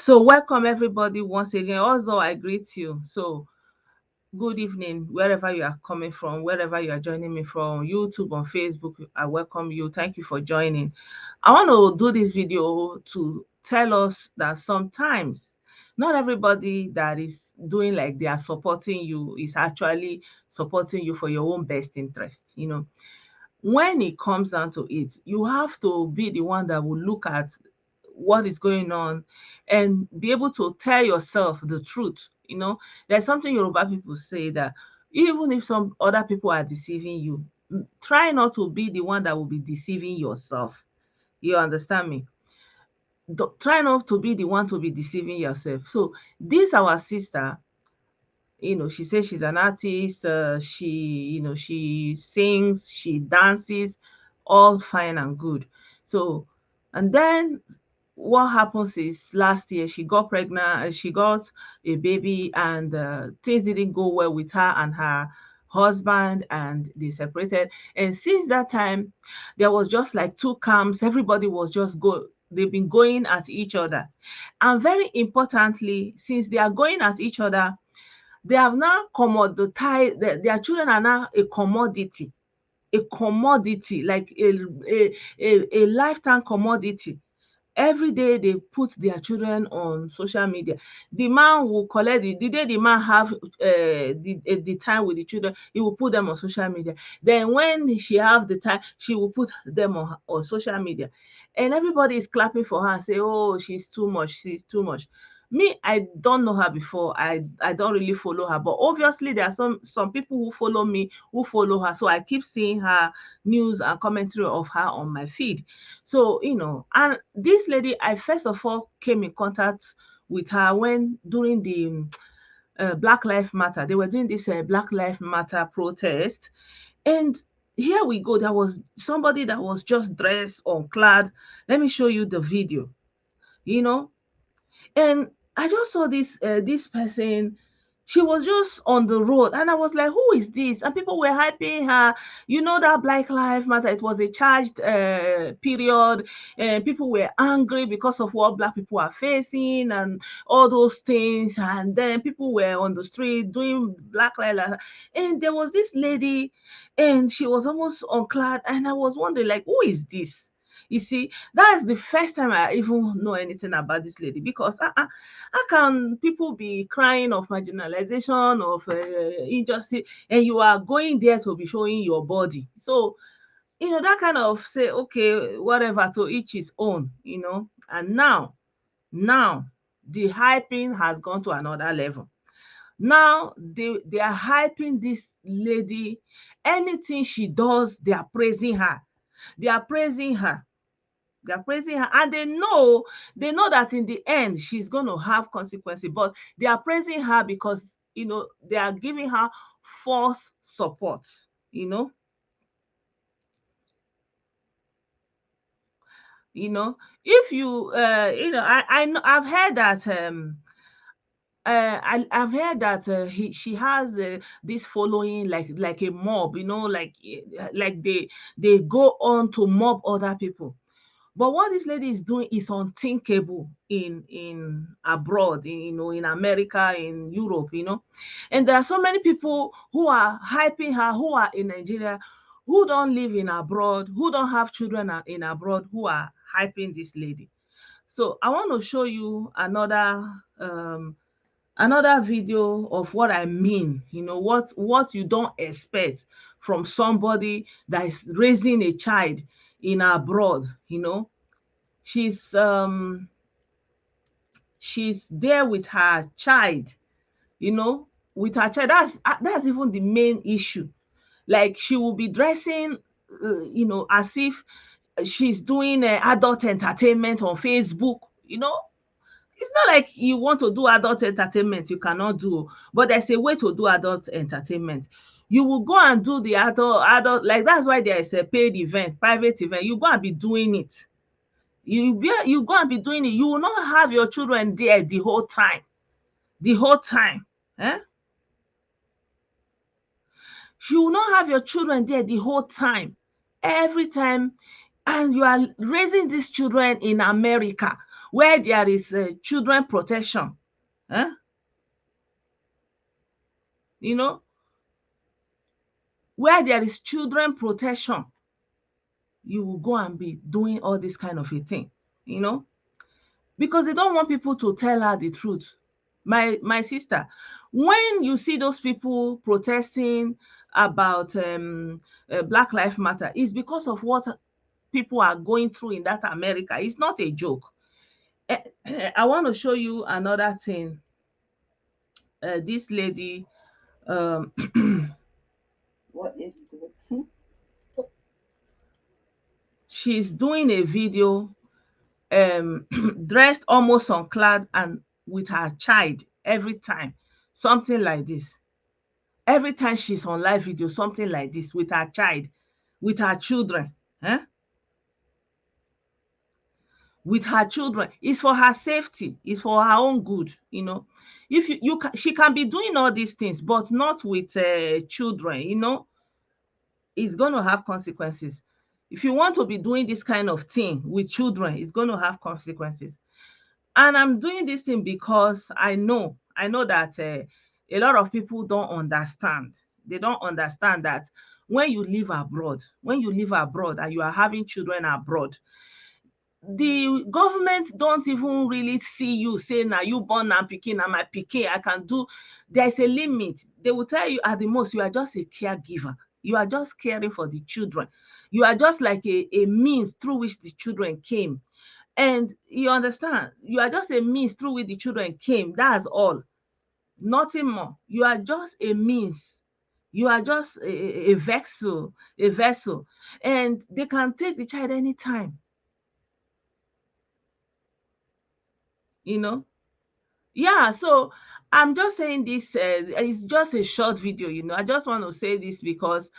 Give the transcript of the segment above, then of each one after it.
So welcome everybody once again. Also, I greet you. So good evening, wherever you are coming from, wherever you are joining me from, YouTube, on Facebook. I welcome you. Thank you for joining. I want to do this video to tell us that sometimes not everybody that is doing like they are supporting you is actually supporting you for your own best interest. When it comes down to it, you have to be the one that will look at what is going on and be able to tell yourself the truth. There's something Yoruba people say that even if some other people are deceiving you, try not to be the one that will be deceiving yourself. You understand me? Try not to be the one to be deceiving yourself. So this our sister, she says she's an artist. She sings, she dances, all fine and good. So, and then what happens is last year she got pregnant and she got a baby, and things didn't go well with her and her husband, and they separated. And since that time, there was just like two camps. Everybody was just they've been going at each other. And very importantly, since they are going at each other, they have now commoditized, their children are now a commodity, like a lifetime commodity. Every day they put their children on social media. The man will collect the day the man have the time with the children, he will put them on social media. Then when she have the time, she will put them on social media. And everybody is clapping for her and say, oh, she's too much, she's too much. Me, I don't know her before. I don't really follow her, but obviously there are some people who follow me, who follow her. So I keep seeing her news and commentary of her on my feed. So, and this lady, I first of all came in contact with her when during the Black Lives Matter. They were doing this Black Lives Matter protest. And here we go. There was somebody that was just dressed or clad. Let me show you the video, you know. And I just saw this person. She was just on the road, and I was like, "Who is this?" And people were hyping her. That Black Lives Matter. It was a charged period, and people were angry because of what Black people are facing and all those things. And then people were on the street doing Black Lives Matter. And there was this lady, and she was almost unclad, and I was wondering, like, who is this? You see, that's the first time I even know anything about this lady, because how can people be crying of marginalization, of injustice, and you are going there to be showing your body? So, that kind of say, okay, whatever, to each his own, and now the hyping has gone to another level. Now they are hyping this lady. Anything she does, they are praising her. They are praising her. They are praising her, and they know that in the end she's going to have consequences, but they are praising her because they are giving her false support. you know you know if you I've heard that I've heard that she has this following, like a mob, like they go on to mob other people. But what this lady is doing is unthinkable in abroad, in America, in Europe, And there are so many people who are hyping her, who are in Nigeria, who don't live in abroad, who don't have children in abroad, who are hyping this lady. So I want to show you another video of what I mean, what you don't expect from somebody that is raising a child in abroad. She's she's there with her child, with her child. That's even the main issue. Like, she will be dressing as if she's doing adult entertainment on Facebook. It's not like you want to do adult entertainment, you cannot do, but there's a way to do adult entertainment. You will go and do the adult, like, that's why there is a paid event, private event. You go and be doing it. You go and be doing it. You will not have your children there the whole time. The whole time. Eh? You will not have your children there the whole time. Every time. And you are raising these children in America, where there is children protection, eh? You know, where there is children protection, you will go and be doing all this kind of a thing, you know, because they don't want people to tell her the truth. My sister, when you see those people protesting about Black Lives Matter, it's because of what people are going through in that America. It's not a joke. I want to show you another thing. This lady, um, what is it? She's doing a video, dressed almost unclad and with her child every time, something like this. Every time she's on live video, something like this with her child, with her children, eh? With her children. It's for her safety. It's for her own good, you know. If she can be doing all these things, but not with children, you know. It's going to have consequences. If you want to be doing this kind of thing with children, it's going to have consequences. And I'm doing this thing because I know that a lot of people don't understand. They don't understand that when you live abroad and you are having children abroad, the government don't even really see you say na you born am pikin, na my pikin, I can do. There's a limit. They will tell you at the most you are just a caregiver. You are just caring for the children. You are just like a means through which the children came. And you understand, you are just a means through which the children came. That's all. Nothing more. You are just a means. You are just a vessel, a vessel. And they can take the child anytime, you know. Yeah, so I'm just saying this, it's just a short video, you know. I just want to say this because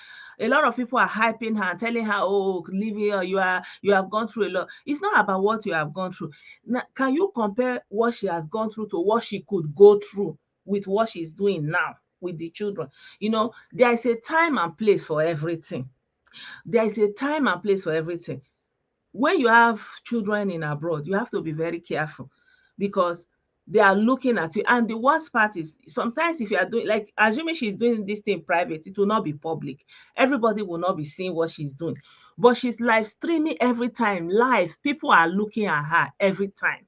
a lot of people are hyping her and telling her, oh, leave here, you have gone through a lot. It's not about what you have gone through. Now, can you compare what she has gone through to what she could go through with what she's doing now with the children? You know, there is a time and place for everything. There is a time and place for everything. When you have children in abroad, you have to be very careful because they are looking at you. And the worst part is sometimes if you are doing, like, assuming she's doing this thing private, it will not be public. Everybody will not be seeing what she's doing. But she's live streaming every time, live. People are looking at her every time.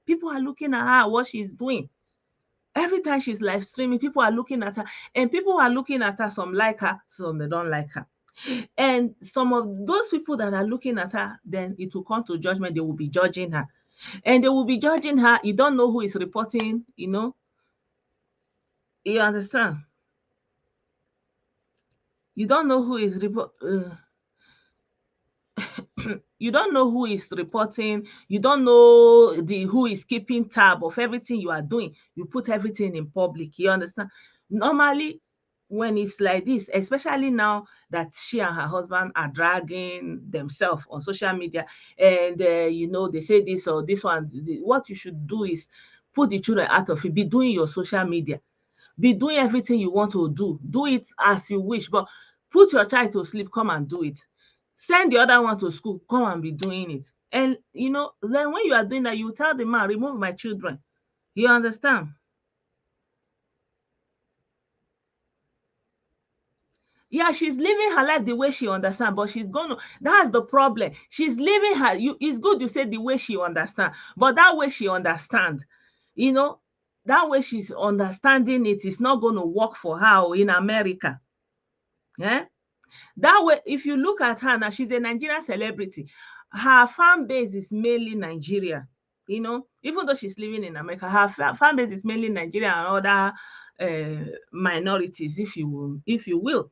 People are looking at her, what she's doing. Every time she's live streaming, people are looking at her. And people are looking at her, some like her, some they don't like her. And some of those people that are looking at her, then it will come to judgment. They will be judging her. And they will be judging her. You don't know who is reporting, you know. You understand? You don't know who is you don't know who is reporting. You don't know who is keeping tab of everything you are doing. You put everything in public. You understand? Normally, when it's like this, especially now that she and her husband are dragging themselves on social media, and you know, they say this or this one, what you should do is put the children out of it. Be doing your social media. Be doing everything you want to do. Do it as you wish, but put your child to sleep, come and do it. Send the other one to school, come and be doing it. And you know, then when you are doing that, you tell the man, remove my children. You understand? Yeah, she's living her life the way she understand, but she's gonna, that's the problem. She's living her, it's good you say the way she understand, but that way she understand, you know, that way she's understanding it is not going to work for her in America. Yeah. That way, if you look at her now, she's a Nigerian celebrity. Her fan base is mainly Nigeria. You know, even though she's living in America, her fan base is mainly Nigeria and other minorities, if you will.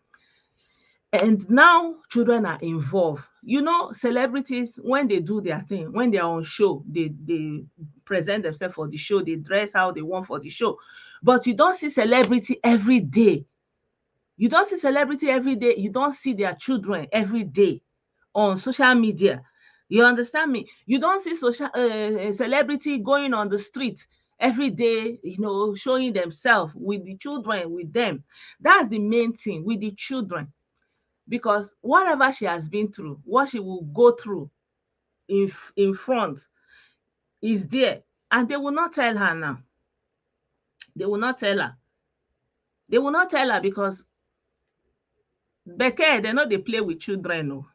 And now children are involved. You know, celebrities, when they do their thing, when they are on show, they present themselves for the show, they dress how they want for the show. But you don't see celebrity every day. You don't see celebrity every day. You don't see their children every day on social media. You understand me? You don't see social celebrity going on the street every day, you know, showing themselves with the children, with them. That's the main thing, with the children. Because whatever she has been through, what she will go through in front, is there, and they will not tell her now. They will not tell her. They will not tell her because Beke, they know they play with children. No.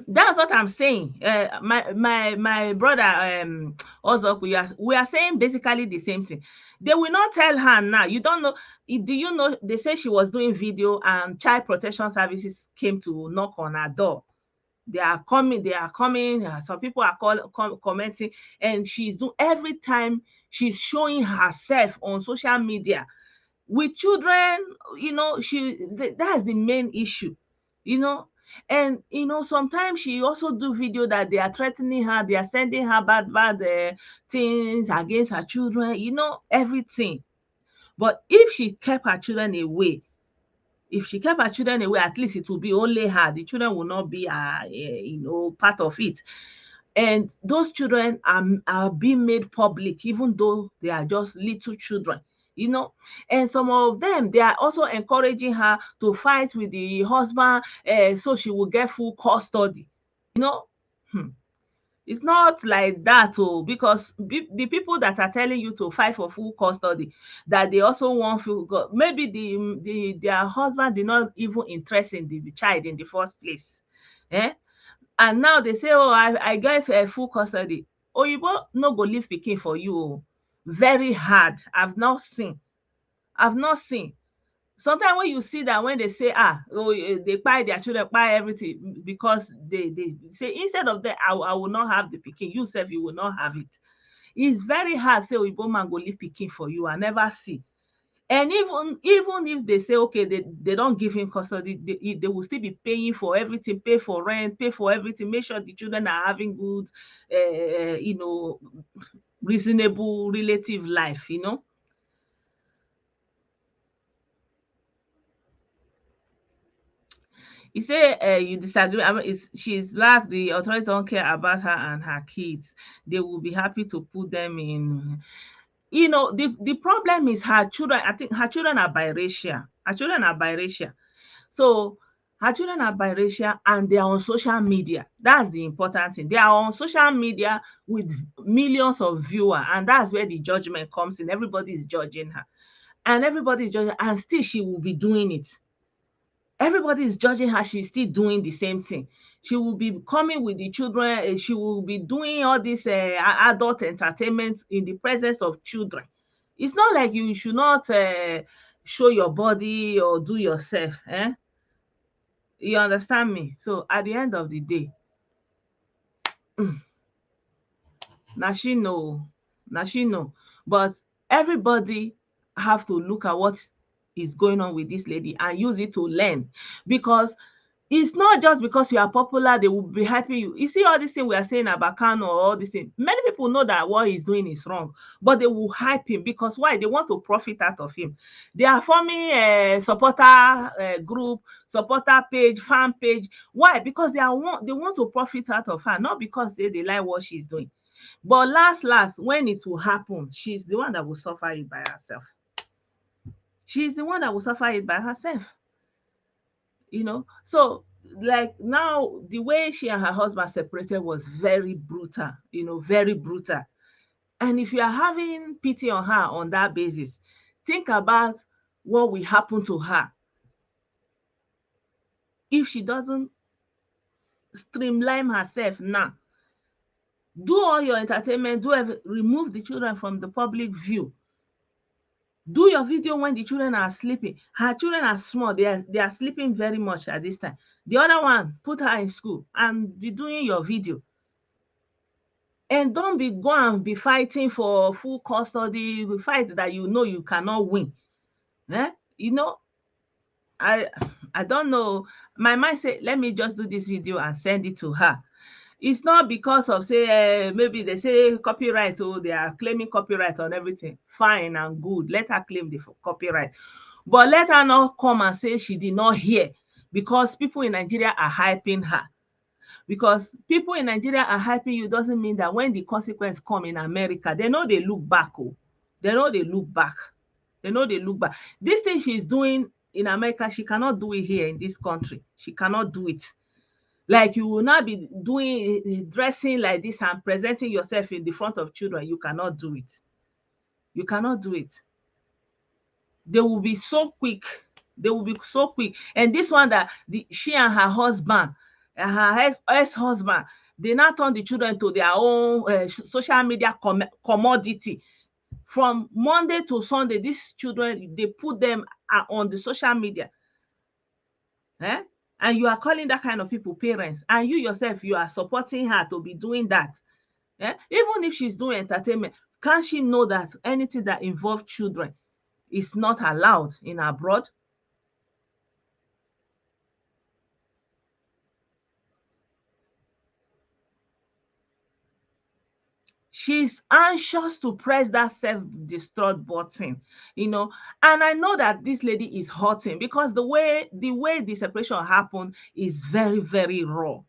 That's what I'm saying. My brother also we are saying basically the same thing. They will not tell her now. You don't know. Do you know they say she was doing video and child protection services came to knock on her door. They are coming. Some people are commenting, and she's doing every time she's showing herself on social media with children. That's the main issue, you know. And sometimes she also do video that they are threatening her, they are sending her bad things against her children, everything. But if she kept her children away, at least it will be only her. The children will not be part of it. And those children are being made public, even though they are just little children, and some of them, they are also encouraging her to fight with the husband, so she will get full custody. you know hmm. It's not like that, because the people that are telling you to fight for full custody, that they also want full, maybe their husband did not even interest in the child in the first place. eh and now they say, oh, I get full custody. Oyibo no go leave pikin for you. Very hard. I've not seen. Sometimes when you see that, when they say, they buy their children, buy everything, because they say, instead of that, I will not have the pikin, you sef you will not have it. It's very hard say oyibo man go leave pikin for you. I never see. And even if they say, okay, they don't give him custody, they will still be paying for everything, pay for rent, pay for everything, make sure the children are having good reasonable relative life. You say you disagree. I mean, she's black. The authorities don't care about her and her kids. They will be happy to put them in. The problem is her children. I think her children are biracial. Her children are biracial. So her children are biracial and they are on social media. That's the important thing. They are on social media with millions of viewers, and that's where the judgment comes in. Everybody is judging her, and everybody is judging, and still she will be doing it. Everybody is judging her. She's still doing the same thing. She will be coming with the children. She will be doing all this adult entertainment in the presence of children. It's not like you should not show your body or do yourself. You understand me? So at the end of the day, na she know, na she know. But everybody have to look at what is going on with this lady and use it to learn, because it's not just because you are popular they will be helping you. You see all this thing we are saying about Kano, or all this thing, many people know that what he's doing is wrong, but they will hype him because why? They want to profit out of him. They are forming a supporter group, supporter page, fan page. Why? Because they want to profit out of her, not because they like what she's doing. But last, when it will happen, she's the one that will suffer it by herself. She's the one that will suffer it by herself. So, like, now the way she and her husband separated was very brutal, very brutal. And if you are having pity on her on that basis, think about what will happen to her if she doesn't streamline herself now. Do all your entertainment, remove the children from the public view. Do your video when the children are sleeping. Her children are small. They are sleeping very much at this time. The other one, put her in school and be doing your video. And don't go and be fighting for full custody, the fight that you cannot win. Eh? I don't know. My mind say, let me just do this video and send it to her. It's not because of, say, maybe they say copyright, or they are claiming copyright on everything. Fine and good. Let her claim the copyright. But let her not come and say she did not hear, because people in Nigeria are hyping her. Because people in Nigeria are hyping you doesn't mean that when the consequence come in America, they look back. They know they look back. This thing she's doing in America, she cannot do it here in this country. She cannot do it. Like, you will not be doing dressing like this and presenting yourself in the front of children. You cannot do it. You cannot do it. They will be so quick. They will be so quick. And this one that she and her husband, her ex-husband, they now turn the children to their own social media commodity. From Monday to Sunday, these children, they put them on the social media. Eh? And you are calling that kind of people parents. And you yourself, you are supporting her to be doing that. Eh? Even if she's doing entertainment, can't she know that anything that involves children is not allowed in abroad? She's anxious to press that self-destruct button, you know. And I know that this lady is hurting because the way the separation happened is very, very raw.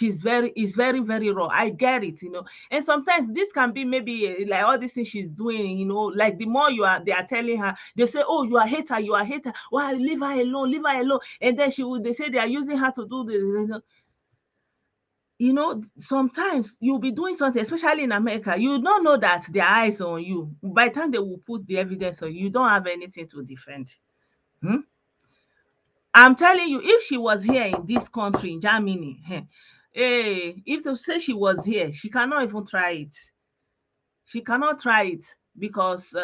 Is very, very raw. I get it, you know. And sometimes this can be maybe like all these things she's doing, you know, like the more they are telling her, they say, oh, you are a hater, you are a hater. Why, leave her alone, leave her alone. And then they say they are using her to do this, you know. You know, sometimes you'll be doing something, especially in America, you don't know that their eyes on you. By the time they will put the evidence on you, you don't have anything to defend. Hmm? I'm telling you, if she was here in this country, in Germany, if to say she was here, she cannot even try it. She cannot try it because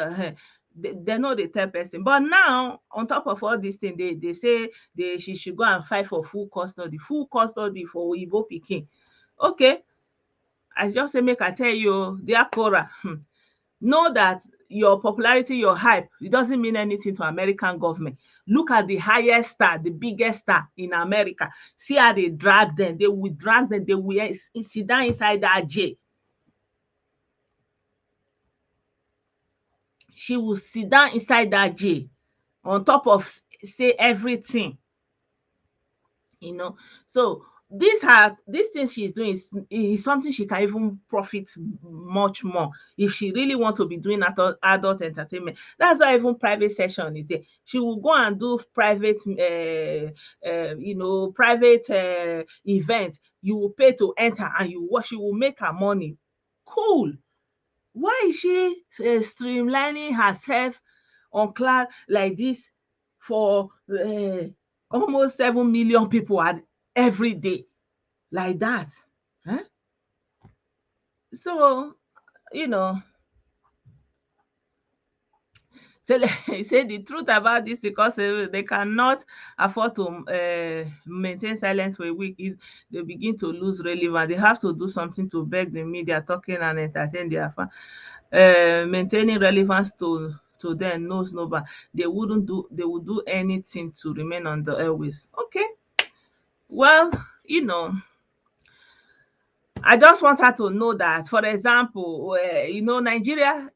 they know the third person. But now, on top of all these things, they say she should go and fight for full custody for Igbo Pikin. Okay, I just say make I tell you, dear Korra, know that your popularity, your hype, it doesn't mean anything to American government. Look at the highest star, the biggest star in America. See how they drag them. They will drag them. They will sit down inside that jail. She will sit down inside that jail on top of say everything, you know. So these things she's doing is something she can even profit much more if she really want to be doing adult entertainment. That's why even private session is there. She will go and do private private event. You will pay to enter and you watch. You will make her money. Cool. Why is she streamlining herself on cloud like this for almost 7 million people every day like that? Huh? So, you know, say say the truth about this, because they cannot afford to maintain silence for a week, is they begin to lose relevance. They have to do something to beg the media, talking and entertain their fans. Maintaining relevance to them knows no bar. They would do anything to remain on the airways. Okay, well, you know, I just want her to know that, for example, in Nigeria,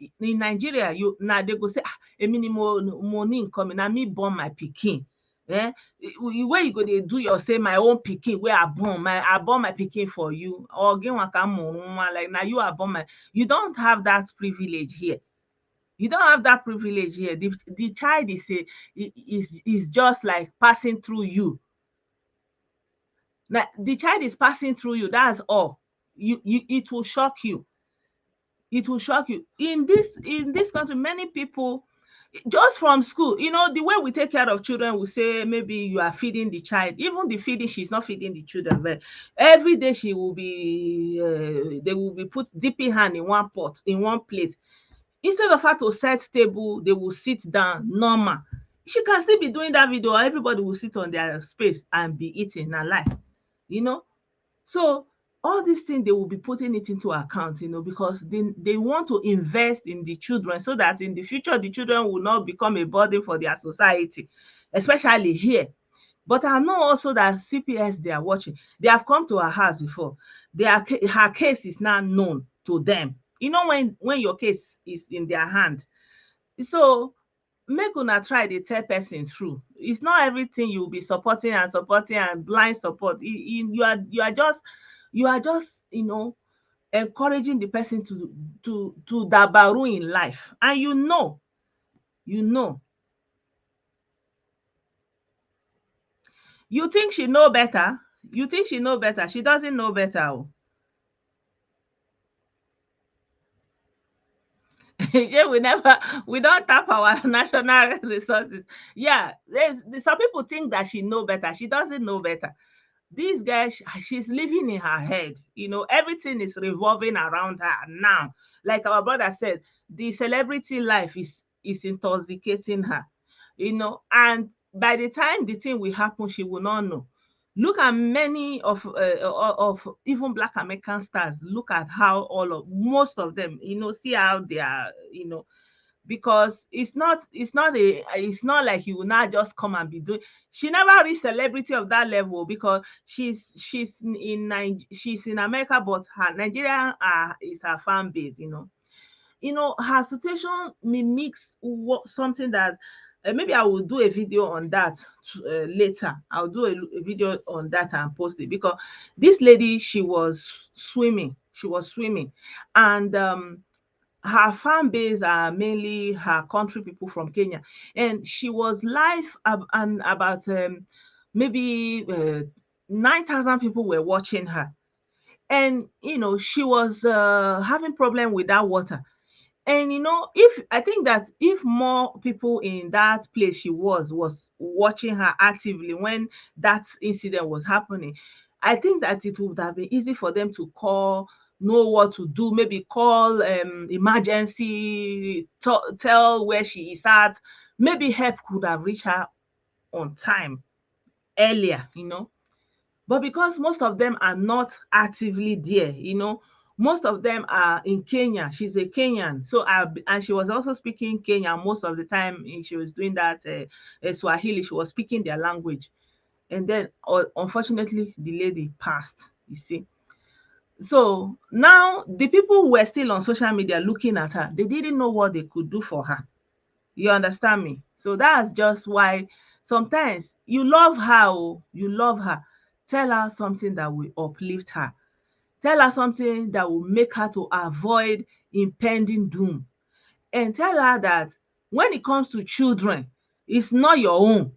you now they go say, emi ni mo ní nǹkan mi, na me born my pikin. Eh, where you go dey do your say my own pikin wey I born my pikin for you, or get one kind mumu like na you I born my. You don't have that privilege here. You don't have that privilege here. The child is just like passing through you. Now the child is passing through you. That's all. It will shock you. It will shock you. In this country, many people just from school, you know, the way we take care of children, we say maybe you are feeding the child. Even the feeding, she's not feeding the children, but every day she will be they will be put dipping hand in one pot, in one plate. Instead of her to set table, they will sit down normal. She can still be doing that video. Everybody will sit on their space and be eating her life, you know. So all these things, they will be putting it into account, you know, because they want to invest in the children so that in the future the children will not become a burden for their society, especially here. But I know also that CPS, they are watching. They have come to her house before. Her case is now known to them. You know, when your case is in their hand. So make una try dey tell person through. It's not everything you will be supporting and blind support. You are just encouraging the person to dabaru in life. And you know You think she know better? You think she know better? She doesn't know better. Oh. Yeah, we don't tap our national resources. Yeah, some people think that she know better. She doesn't know better. This girl, she's living in her head. Everything is revolving around her now. Like our brother said, the celebrity life is intoxicating her. And by the time the thing will happen, she will not know. Look at many of even Black American stars. Look at how most of them, see how they are, because it's not like you will not just come and be doing. She never reached celebrity of that level because she's in America, but her Nigeria is her fan base. Her situation mimics something that maybe I will do a video on that later. I'll do a video on that and post it, because this lady, she was swimming, and her fan base are mainly her country people from Kenya, and she was live, and about maybe 9,000 people were watching her, and she was having problem with that water. And if I think that if more people in that place she was watching her actively when that incident was happening, I think that it would have been easy for them to know what to do, maybe call emergency, tell where she is at. Maybe help could have reached her on time, earlier. But because most of them are not actively there, most of them are in Kenya. She's a Kenyan. So, and she was also speaking Kenyan most of the time. She was doing that Swahili. She was speaking their language. And then, unfortunately, the lady passed, you see. So now the people who were still on social media looking at her, they didn't know what they could do for her. You understand me? So that's just why sometimes you love her, oh, you love her. Tell her something that will uplift her. Tell her something that will make her to avoid impending doom. And tell her that when it comes to children, it's not your own.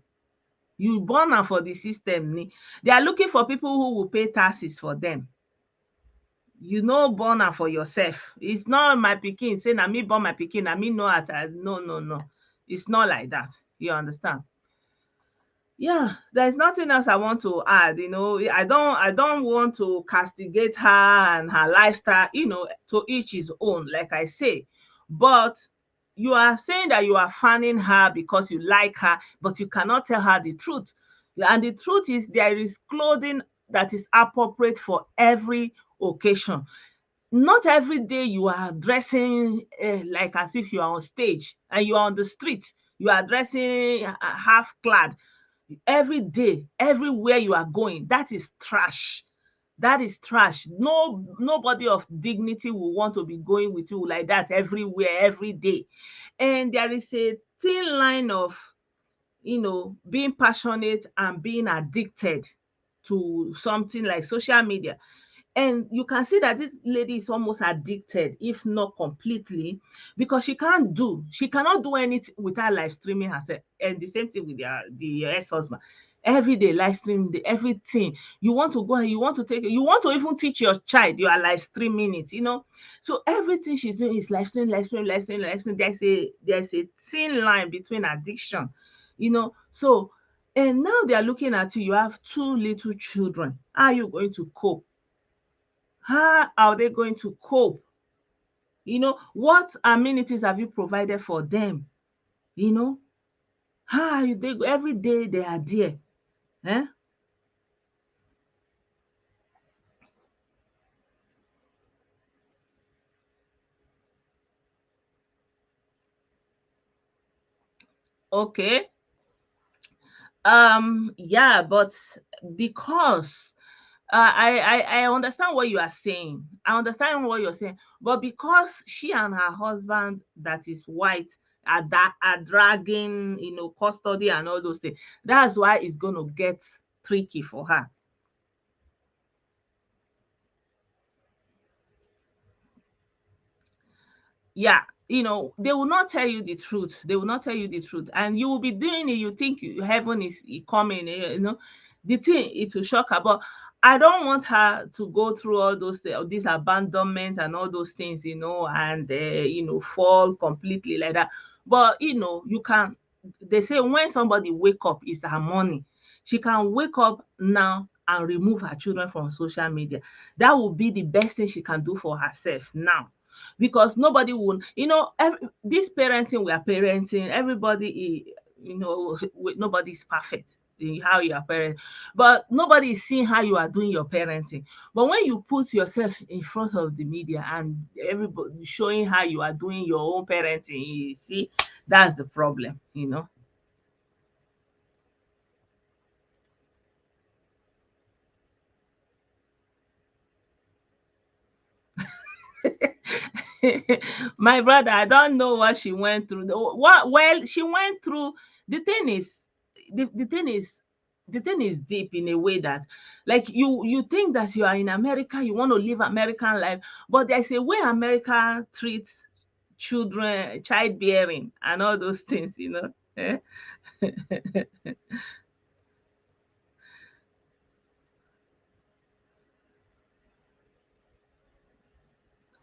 You born am for the system ni. They are looking for people who will pay taxes for them. You no born am for yourself. It's not my pikin, say na me born my pikin, na me know how to. No, no, no. It's not like that. You understand? Yeah, there's nothing else I want to add. I don't want to castigate her and her lifestyle. To each his own, like I say. But you are saying that you are fanning her because you like her, but you cannot tell her the truth. And the truth is, there is clothing that is appropriate for every occasion. Not every day you are dressing like as if you are on stage and you are on the street. You are dressing half clad every day, everywhere you are going. That is trash. That is trash. Nobody of dignity will want to be going with you like that everywhere, every day. And there is a thin line of being passionate and being addicted to something like social media. And you can see that this lady is almost addicted, if not completely, because she cannot do anything without live streaming herself. And the same thing with the ex-husband. Every day live stream, everything. You want to go and you want to even teach your child, you are live streaming it. So everything she's doing is live stream, live stream, live stream, live stream. There's a thin line between addiction. So, and now they are looking at you. You have two little children. How are you going to cope? How are they going to cope? What amenities have you provided for them? You know, how are they every day they are there? Eh? Okay. Yeah, but because I understand what you are saying. I understand what you're saying, but because she and her husband that is white are dragging, custody and all those things, that's why it's gonna get tricky for her. Yeah, they will not tell you the truth. They will not tell you the truth, and you will be doing it. You think heaven is coming. The thing, it will shock her. But I don't want her to go through all those this abandonment and all those things, and fall completely like that. But you can. They say when somebody wake up, it's her money. She can wake up now and remove her children from social media. That would be the best thing she can do for herself now, because nobody will. This parenting we are parenting, everybody, nobody is perfect in how you are parenting, but nobody is seeing how you are doing your parenting. But when you put yourself in front of the media and everybody showing how you are doing your own parenting, you see, that's the problem. My brother, I don't know what she went through. What well, she went through. The thing is, the thing is, the thing is deep in a way that, like, you think that you are in America, you want to live American life, but there's a way America treats children, childbearing, and all those things. Eh?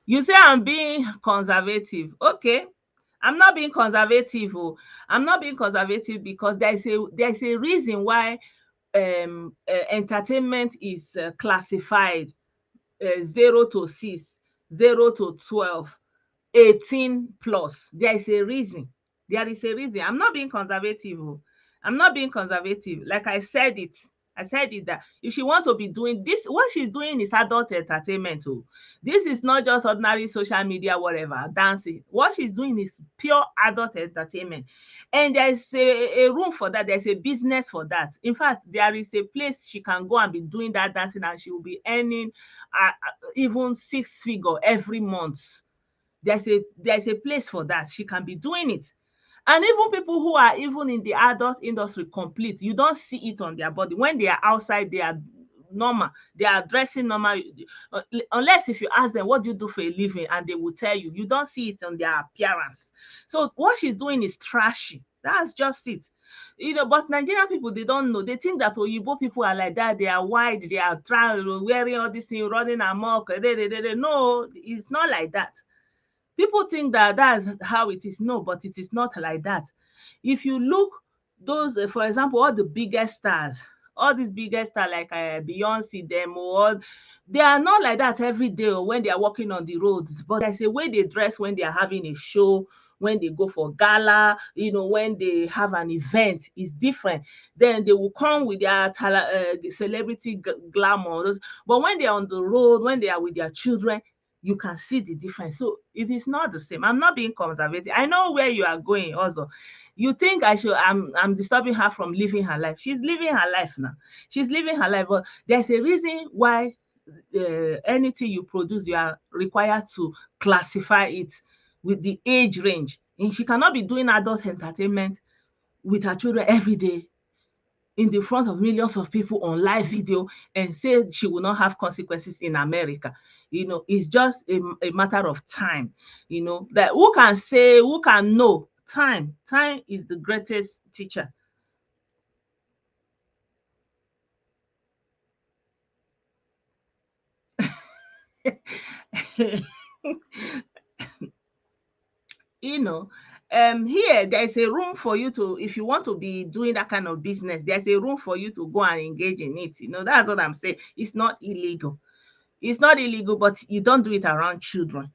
You say I'm being conservative. Okay. I'm not being conservative. Oh. I'm not being conservative because there's a reason why entertainment is classified 0 to 6, 0 to 12, 18 plus. There is a reason. There is a reason. I'm not being conservative. Oh. I'm not being conservative. Like I said it. I said it that if she want to be doing this, what she's doing is adult entertainment. Oh. This is not just ordinary social media, whatever, dancing. What she's doing is pure adult entertainment. And there's a room for that. There's a business for that. In fact, there is a place she can go and be doing that dancing, and she will be earning even six figure every month. There's a place for that. She can be doing it. And even people who are even in the adult industry complete, you don't see it on their body. When they are outside, they are normal. They are dressing normal. Uh, Unless if you ask them, what do you do for a living? And they will tell you. You don't see it on their appearance. So what she's doing is trashy. That's just it. But Nigerian people, they don't know. They think that Oyibo people are like that. They are wide. They are wearing all this thing, running amok. No, it's not like that. People think that that's how it is. No, but it is not like that. If you look, those for example, all the biggest stars, all these biggest stars like Beyonce, them, or they are not like that every day or when they are walking on the road. But there's a way they dress when they are having a show, when they go for gala, when they have an event, is different. Then they will come with their celebrity glamour. But when they're on the road, when they are with their children, you can see the difference. So it is not the same. I'm not being conservative. I know where you are going also. You think I'm disturbing her from living her life. She's living her life now. She's living her life. But there's a reason why anything you produce, you are required to classify it with the age range. And she cannot be doing adult entertainment with her children every day in the front of millions of people on live video and say she will not have consequences in America. It's just a matter of time. That who can say, who can know? Time is the greatest teacher. you know Here there's a room for you to, if you want to be doing that kind of business, there's a room for you to go and engage in it. That's what I'm saying. It's not illegal. It's not illegal, but you don't do it around children.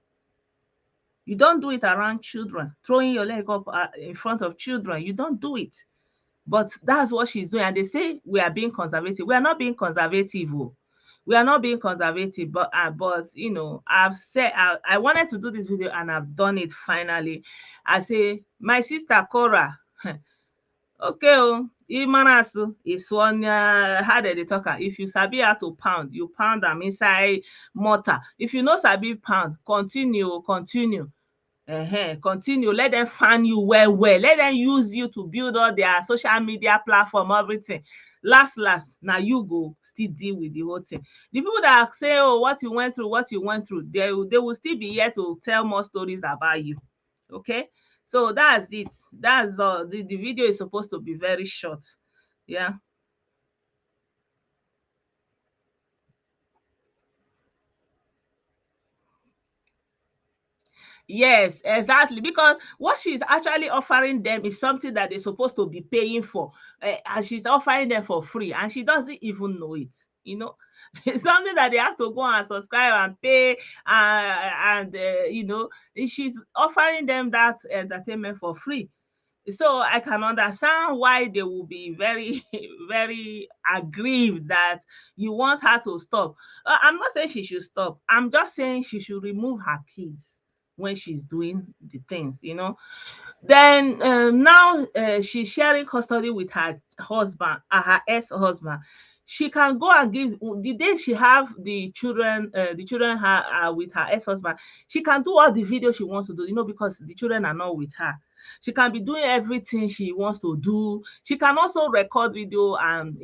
You don't do it around children. Throwing your leg up in front of children, you don't do it. But that's what she's doing. And they say we are being conservative. We are not being conservative. Oh. We are not being conservative, but I've said I wanted to do this video and I've done it finally. I say, my sister Korra, okay, oh, Imanasu is one, how they talk am. If you sabi how to pound, you pound am inside mortar. If you no sabi pound, continue. Continue. Let them fan you well well. Let them use you to build all their social media platform, everything. Last, now you go still deal with the whole thing. The people that say, oh, what you went through, they will still be here to tell more stories about you. Okay? So that's it. That's all. The video is supposed to be very short. Yeah. Yes, exactly. Because what she's actually offering them is something that they're supposed to be paying for, and she's offering them for free, and she doesn't even know it. You know, it's something that they have to go and subscribe and pay, and she's offering them that entertainment for free. So I can understand why they will be very, very aggrieved that you want her to stop. I'm not saying she should stop. I'm just saying she should remove her kids when she's doing the things. Then now she's sharing custody with her husband, her ex-husband. She can go and give the day she have the children are with her ex-husband. She can do all the video she wants to do, because the children are not with her. She can be doing everything she wants to do. She can also record video and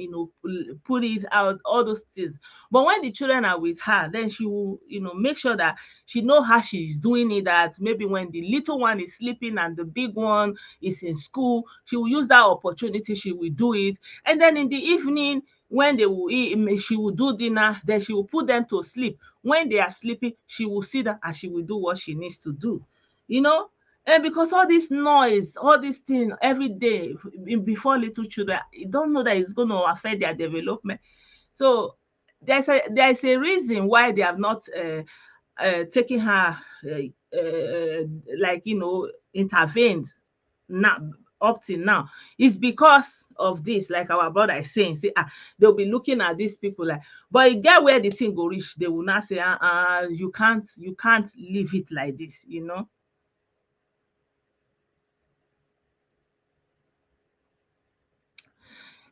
put it out, all those things. But when the children are with her, then she will make sure that she know how she's doing it, that maybe when the little one is sleeping and the big one is in school, she will use that opportunity, she will do it. And then in the evening, when they will eat, she will do dinner, then she will put them to sleep. When they are sleeping, she will sit down and she will do what she needs to do you know and because all this noise, all this thing every day before little children, you don't know that it's going to affect their development. So there's a reason why they have not taken her, like intervened now up till now. It's because of this, like our brother is saying, say they'll be looking at these people like, but e get where the thing go reach, they will not say you can't leave it like this.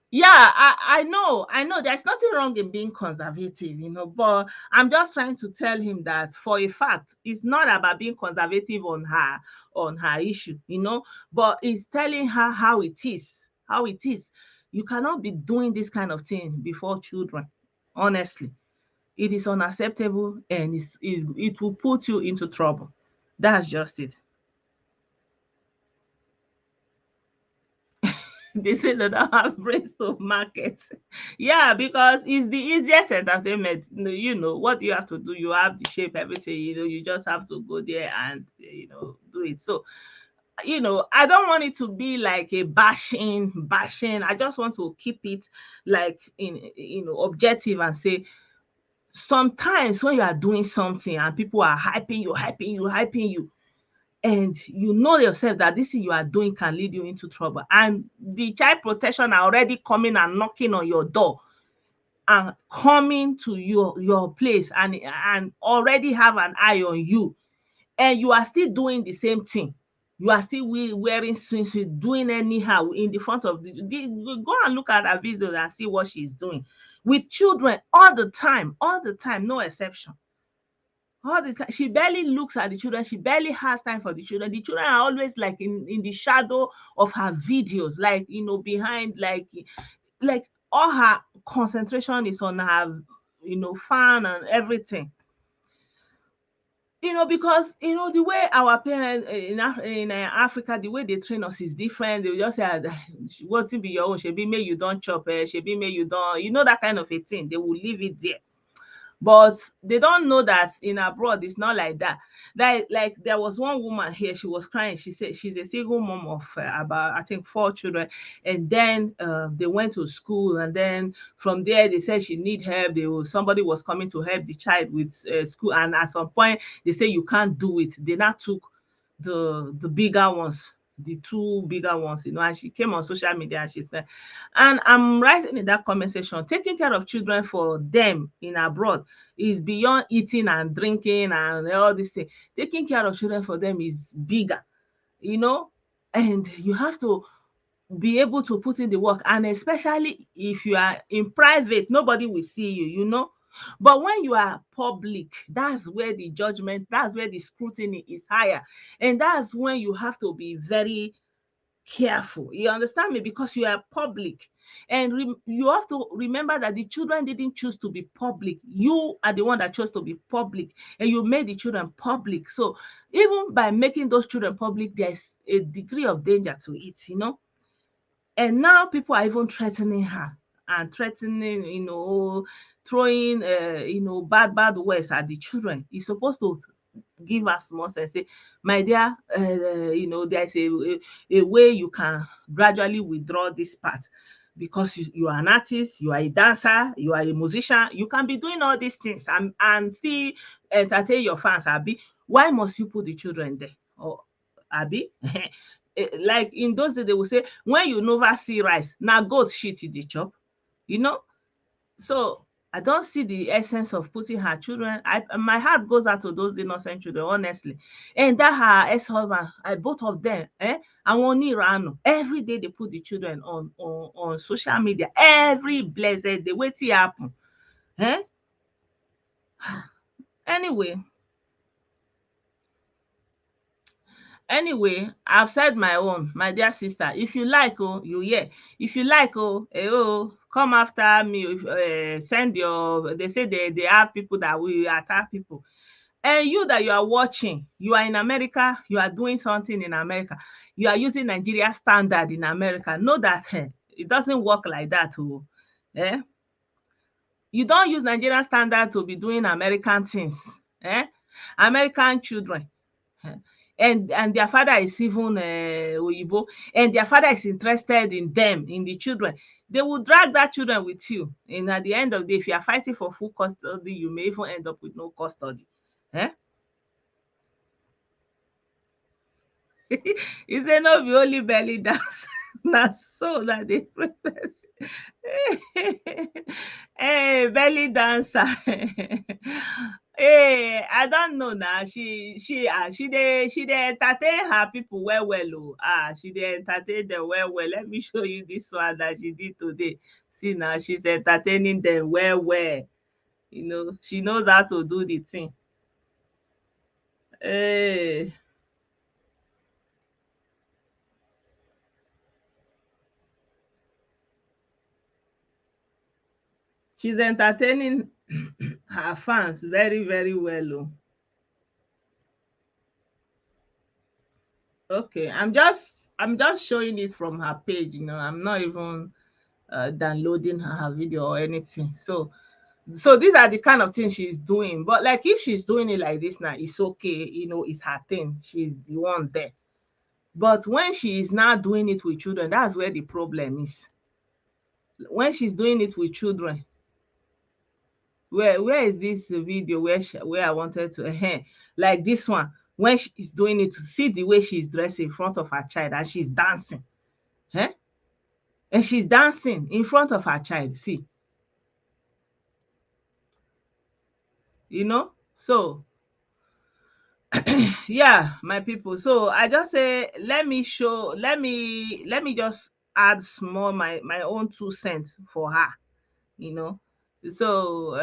Yeah, I know there's nothing wrong in being conservative, but I'm just trying to tell him that for a fact it's not about being conservative on her issue, but it's telling her how it is. You cannot be doing this kind of thing before children. Honestly, it is unacceptable, and it will put you into trouble. That's just it. They say they don't have brains to market. Yeah, because it's the easiest entertainment. What do you have to do? You have the shape, everything, you just have to go there and do it. So, I don't want it to be like a bashing. I just want to keep it like in objective and say sometimes when you are doing something and people are hyping you, and you know yourself that this thing you are doing can lead you into trouble, and the child protection are already coming and knocking on your door and coming to your place and already have an eye on you, and you are still doing the same thing. You are still wearing swimsuit, doing anyhow in the front of go and look at her videos and see what she's doing with children all the time, no exception. All the time, she barely looks at the children, she barely has time for the children. The children are always like in the shadow of her videos, like behind, like all her concentration is on her fan and everything. Because the way our parents in Africa, the way they train us is different. They will just say, wetin be your own, shebi make you don chop, shebi make you don, that kind of a thing. They will leave it there. But they don't know that in abroad it's not like that. Like there was one woman here, she was crying. She said she's a single mom of about, I think, 4 children. And then they went to school, and then from there they said she need help. Somebody was coming to help the child with school, and at some point they say you can't do it. They now took the bigger ones, the two bigger ones, and she came on social media and she said, and I'm writing in that comment section, taking care of children for them in abroad is beyond eating and drinking and all this thing. Taking care of children for them is bigger, you know, and you have to be able to put in the work. And especially if you are in private, nobody will see you. But when you are public, that's where the judgment, that's where the scrutiny is higher. And that's when you have to be very careful. You understand me? Because you are public. And you have to remember that the children didn't choose to be public. You are the one that chose to be public, and you made the children public. So even by making those children public, there's a degree of danger to it. And now people are even threatening her and threatening, throwing, bad words at the children. It's supposed to give her small sense, say, my dear, there's a way you can gradually withdraw this part, because you are an artist, you are a dancer, you are a musician, you can be doing all these things and still entertain your fans, abi. Why must you put the children there? Or abi? Like in those days, they will say, when you never see rice, na goat shit you dey chop, you know. So I don't see the essence of putting her children. My heart goes out to those innocent children, honestly. And that her ex-husband, both of them, àwọn oníranù, every day they put the children on social media, every blessed day. Wetin happen? Eh? Anyway, I've said my own, my dear sister. If you like, oh, you hear. If you like, come after me. If, send your. They say they have people that will attack people. And you that you are watching, you are in America, you are doing something in America, you are using Nigeria standard in America. Know that it doesn't work like that. Oh, eh? You don't use Nigerian standard to be doing American things. Eh? American children. Eh? And their father is even Oyibo, and their father is interested in them, in the children. They will drag that children with you. And at the end of the day, if you are fighting for full custody, you may even end up with no custody. Eh? He say no be only belly dance, na so na dey process. Hey, belly dancer. Hey, I don't know now. She dey entertain her people well well oh. She dey entertain them well well. Let me show you this one that she did today. See now, she's entertaining them well well. She knows how to do the thing. Hey. She's entertaining her fans very, very well. Oh. Okay, I'm just showing it from her page. I'm not even downloading her video or anything. So these are the kind of things she's doing. But like if she's doing it like this now, it's okay. It's her thing. She's the one there. But when she is now doing it with children, that's where the problem is. When she's doing it with children, where is this video where I wanted to like this one, when she's doing it, to see the way she's dressed in front of her child and she's dancing, eh? And she's dancing in front of her child, see, so yeah, my people. So I just say, let me just add small my own 2 cents for her, you know so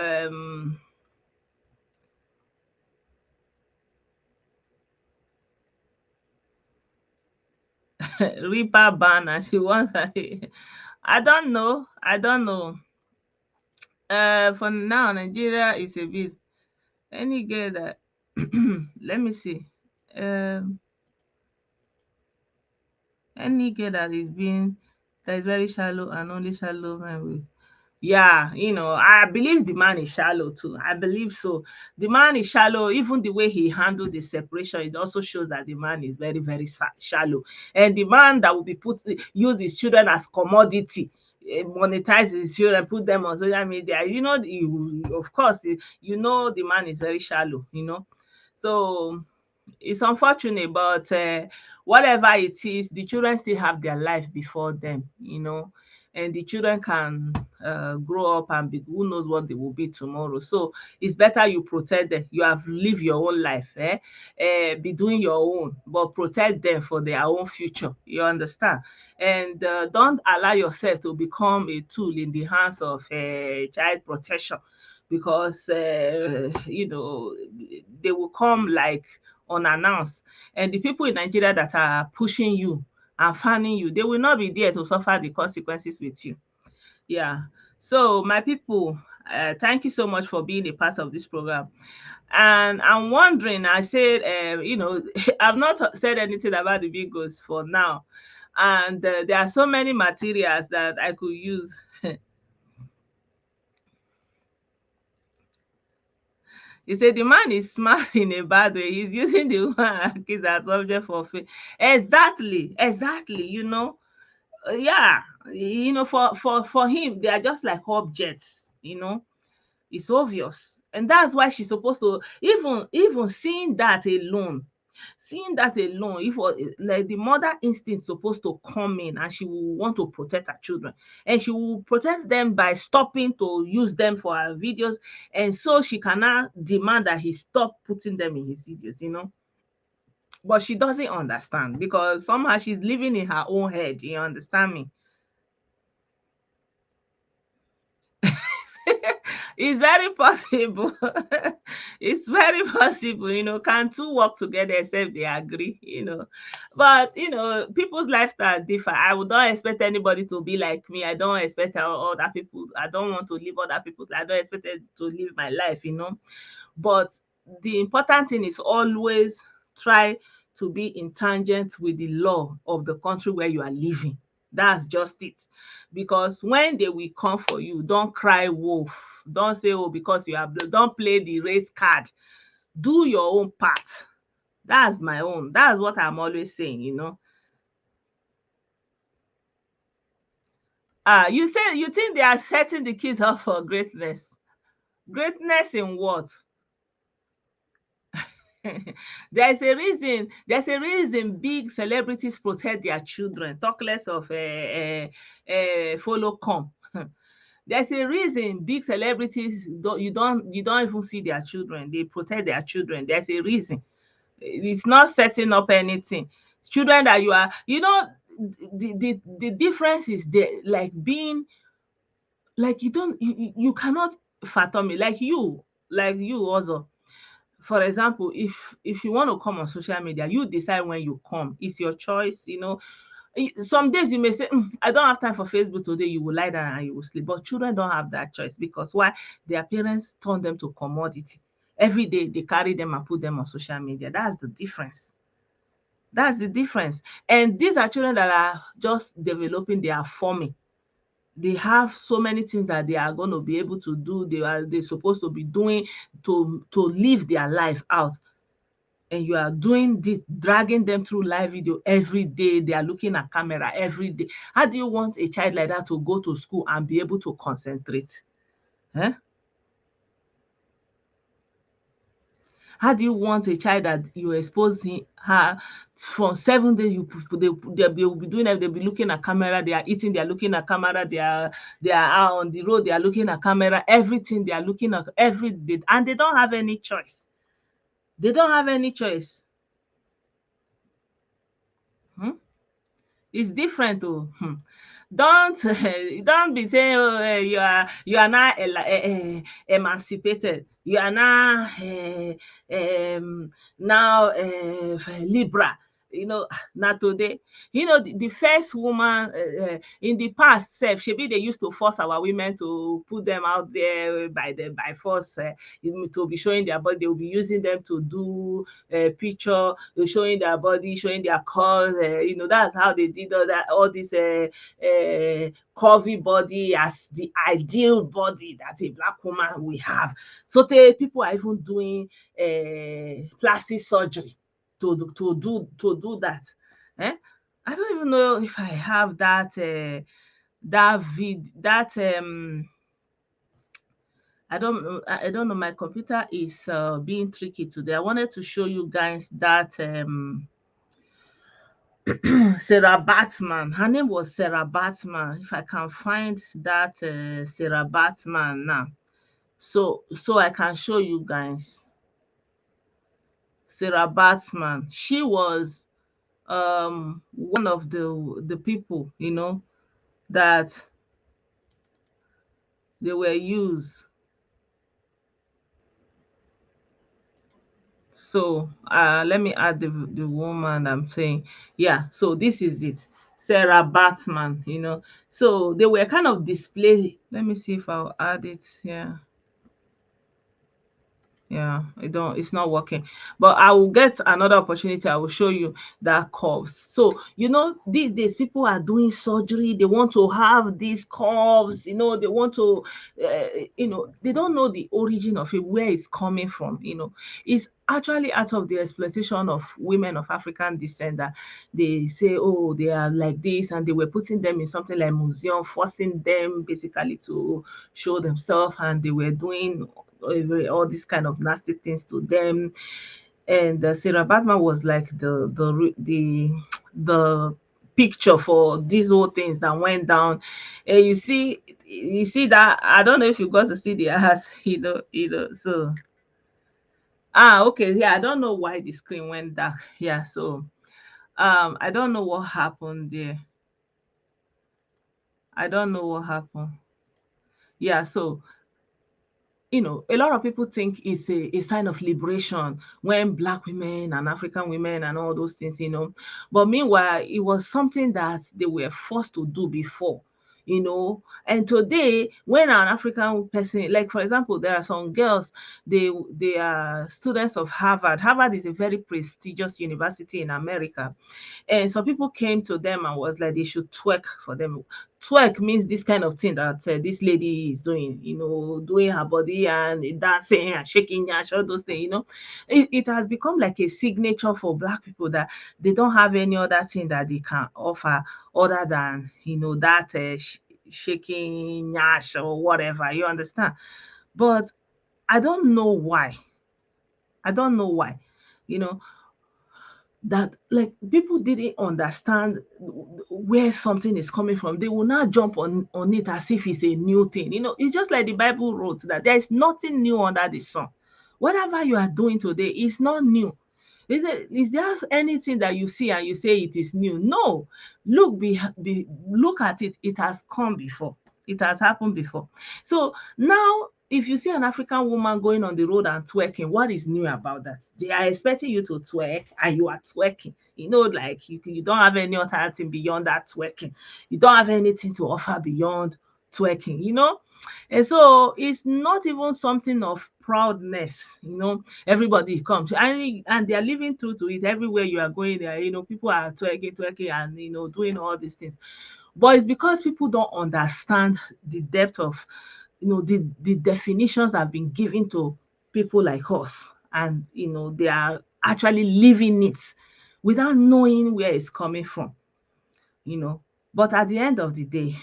Reaper ban, and she wants I don't know. For now, Nigeria is a bit, any girl that let me see. Um any girl that is very shallow, and only shallow men will. Yeah, I believe the man is shallow too. I believe so. The man is shallow. Even the way he handled the separation, it also shows that the man is very, very shallow. And the man that will use his children as commodity, monetize his children, put them on social media. Of course, the man is very shallow. So it's unfortunate, but whatever it is, the children still have their life before them, and the children can grow up and be, who knows what they will be tomorrow. So it's better you protect them. You have lived your own life, be doing your own, but protect them for their own future. You understand? And don't allow yourself to become a tool in the hands of child protection, because they will come like unannounced. And the people in Nigeria that are pushing you and fanning you, they will not be there to suffer the consequences with you. Yeah. So my people, thank you so much for being a part of this program. And I'm wondering, I said, I've not said anything about the Bigos for now. And there are so many materials that I could use. You say the man is smart in a bad way. He's using the woman and kids as subject for faith. Exactly, exactly. Yeah, for him, they are just like objects. It's obvious, and that's why she's supposed to even seeing that alone, if like the mother instinct supposed to come in, and she will want to protect her children, and she will protect them by stopping to use them for her videos, and so she cannot demand that he stop putting them in his videos. But she doesn't understand, because somehow she's living in her own head. You understand me? It's very possible. It's very possible. Can two work together except they agree? But people's lifestyle differ. I would not expect anybody to be like me. I don't expect other people. I don't want to live other people's life. I don't expect them to live my life. But the important thing is always try to be in tangent with the law of the country where you are living. That's just it. Because when they will come for you, don't cry wolf. Don't say, oh, because you have, don't play the race card. Do your own part. That's my own. That's what I'm always saying. You say you think they are setting the kids up for greatness. Greatness in what? There's a reason big celebrities protect their children. Talk less of follow come. There's a reason big celebrities you don't even see their children. They protect their children. There's a reason. It's not setting up anything. Children that the difference is there, like being like you cannot fathom it. Like you also. For example, if you want to come on social media, you decide when you come. It's your choice. Some days you may say, I don't have time for Facebook today. You will lie down and you will sleep. But children don't have that choice, because why? Their parents turn them to commodity. Every day they carry them and put them on social media. That's the difference. That's the difference. And these are children that are just developing, they are forming. They have so many things that they are going to be able to do. They're supposed to be doing to live their life out. And you are doing this, dragging them through live video every day. They are looking at camera every day. How do you want a child like that to go to school and be able to concentrate? Eh? How do you want a child that you expose her for 7 days? They will be doing it. They'll be looking at camera. They are eating. They are looking at camera. They are out on the road. They are looking at camera. Everything they are looking at every day, and they don't have any choice. They don't have any choice. Hmm? It's different, oh. Don't don't be saying, oh, you are now emancipated. You are now Libra. Now today. The first woman in the past sef, shebi they used to force our women to put them out there by force, to be showing their body. They will be using them to do picture, showing their body, showing their curves. That's how they did all this curvy body as the ideal body that a black woman will have. So people are even doing plastic surgery to do that. Eh? I don't even know if I have that I don't know. My computer is being tricky today. I wanted to show you guys that Sarah Batman. Her name was Sarah Batman. If I can find that Sarah Batman now, so I can show you guys Sarah Batman. She was one of the people that they were used. So let me add the woman I'm saying. Yeah, so this is it. Sarah Batman. So they were kind of display. Let me see if I'll add it here. Yeah, it's not working. But I will get another opportunity. I will show you that curves. So, these days people are doing surgery. They want to have these curves, they want to, they don't know the origin of it, where it's coming from. It's actually out of the exploitation of women of African descent that they say, oh, they are like this, and they were putting them in something like museum, forcing them basically to show themselves, and they were doing all these kind of nasty things to them. And Sarah Batman was like the picture for these whole things that went down. And you see that, I don't know if you got to see the ass, so okay, yeah, I don't know why the screen went dark. Yeah, so I don't know what happened there. I don't know what happened. Yeah, so a lot of people think it's a sign of liberation when Black women and African women and all those things. But meanwhile, it was something that they were forced to do before. And today, when an African person, like for example, there are some girls, they are students of Harvard. Harvard is a very prestigious university in America. And some people came to them and was like they should twerk for them. Twerk means this kind of thing that this lady is doing, doing her body and dancing and shaking and all those things. It has become like a signature for Black people that they don't have any other thing that they can offer other than, that shaking yash or whatever. You understand? But I don't know why. I don't know why. You know, that like people didn't understand where something is coming from. They will now jump on it as if it's a new thing. It's just like the Bible wrote that there is nothing new under the sun. Whatever you are doing today is not new. Is there anything that you see and you say it is new? No. Look at it. It has come before. It has happened before. So now, if you see an African woman going on the road and twerking, what is new about that? They are expecting you to twerk and you are twerking. Like you don't have any other thing beyond that twerking. You don't have anything to offer beyond twerking. And so it's not even something of proudness. Everybody comes and they are living true to it. Everywhere you are going there, people are twerking and doing all these things. But it's because people don't understand the depth of the definitions that have been given to people like us, and they are actually living it without knowing where it's coming from. you know but at the end of the day,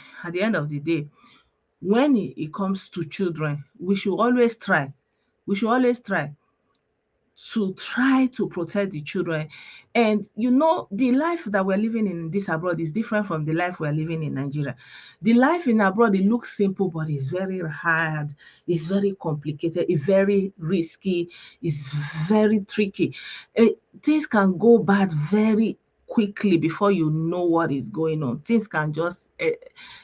when it comes to children, we should always try to protect the children. And the life that we're living in this abroad is different from the life we're living in Nigeria. The life in abroad, it looks simple, but it's very hard, it's very complicated, it's very risky, it's very tricky. Things can go bad very quickly before you know what is going on. Things can just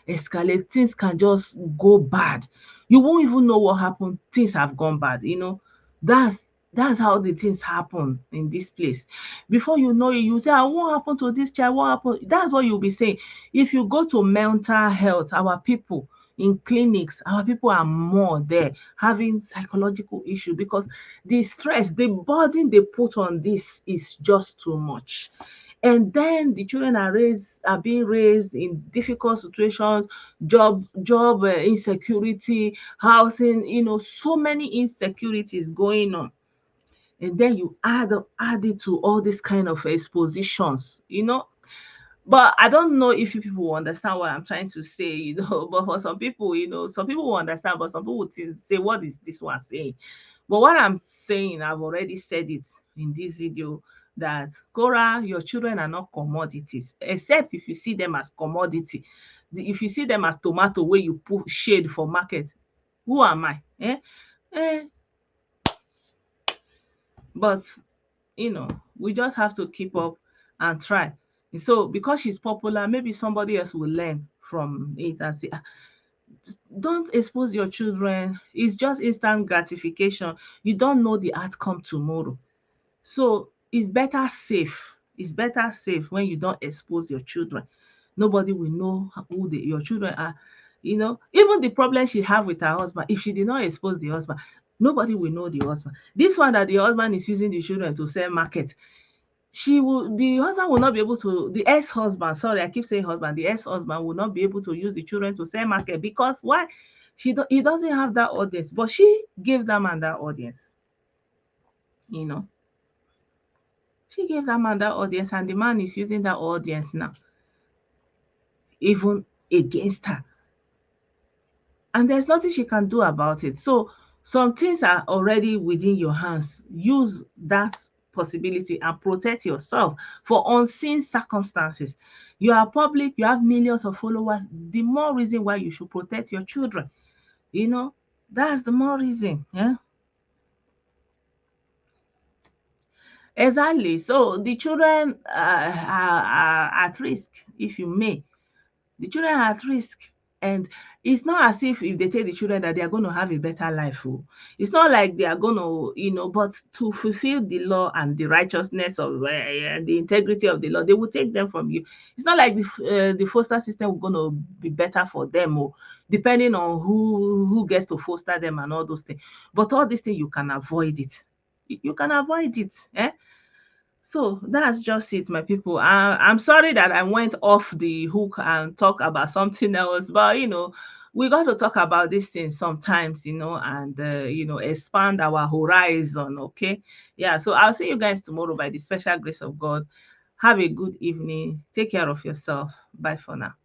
escalate, things can just go bad. You won't even know what happened. Things have gone bad. That's how the things happen in this place. Before you know it, you say, what happened to this child? What happened? That's what you'll be saying. If you go to mental health, our people in clinics, our people are more there having psychological issue, because the stress, the burden they put on this is just too much. And then the children are being raised in difficult situations, job insecurity, housing, so many insecurities going on. And then you add it to all these kind of expositions. But I don't know if you people will understand what I'm trying to say. But for some people, some people will understand, but some people will say, what is this one saying? But what I'm saying, I've already said it in this video, that Korra, your children are not commodities, except if you see them as commodity. If you see them as tomato where you put shade for market, who am I? Eh, but we just have to keep up and try. So because she's popular, maybe somebody else will learn from it and say, don't expose your children. It's just instant gratification. You don't know the outcome tomorrow. So it's better safe when you don't expose your children. Nobody will know who your children are. Even the problem she have with her husband, if she did not expose the husband, Nobody will know the husband. This one that the husband is using the children to sell market, the husband will not be able to, the ex-husband, sorry, I keep saying husband, the ex-husband will not be able to use the children to sell market because why? He doesn't have that audience, but she gave that man that audience. You know, she gave that man that audience, and the man is using that audience now, even against her. And there's nothing she can do about it. So some things are already within your hands. Use that possibility and protect yourself for unseen circumstances. You are public, you have millions of followers. The more reason why you should protect your children. You know, that's the more reason. Yeah. Exactly. So the children are at risk, if you may. The children are at risk. And it's not as if they take the children that they are going to have a better life. Oh. It's not like they are going to, but to fulfill the law and the righteousness of the integrity of the law, they will take them from you. It's not like the foster system will going to be better for them, or depending on who gets to foster them and all those things. But all these things, you can avoid it. You can avoid it. Eh? So that's just it, my people. I'm sorry that I went off the hook and talk about something else, but we got to talk about these things sometimes, and expand our horizon. Okay, yeah. So I'll see you guys tomorrow by the special grace of God. Have a good evening. Take care of yourself. Bye for now.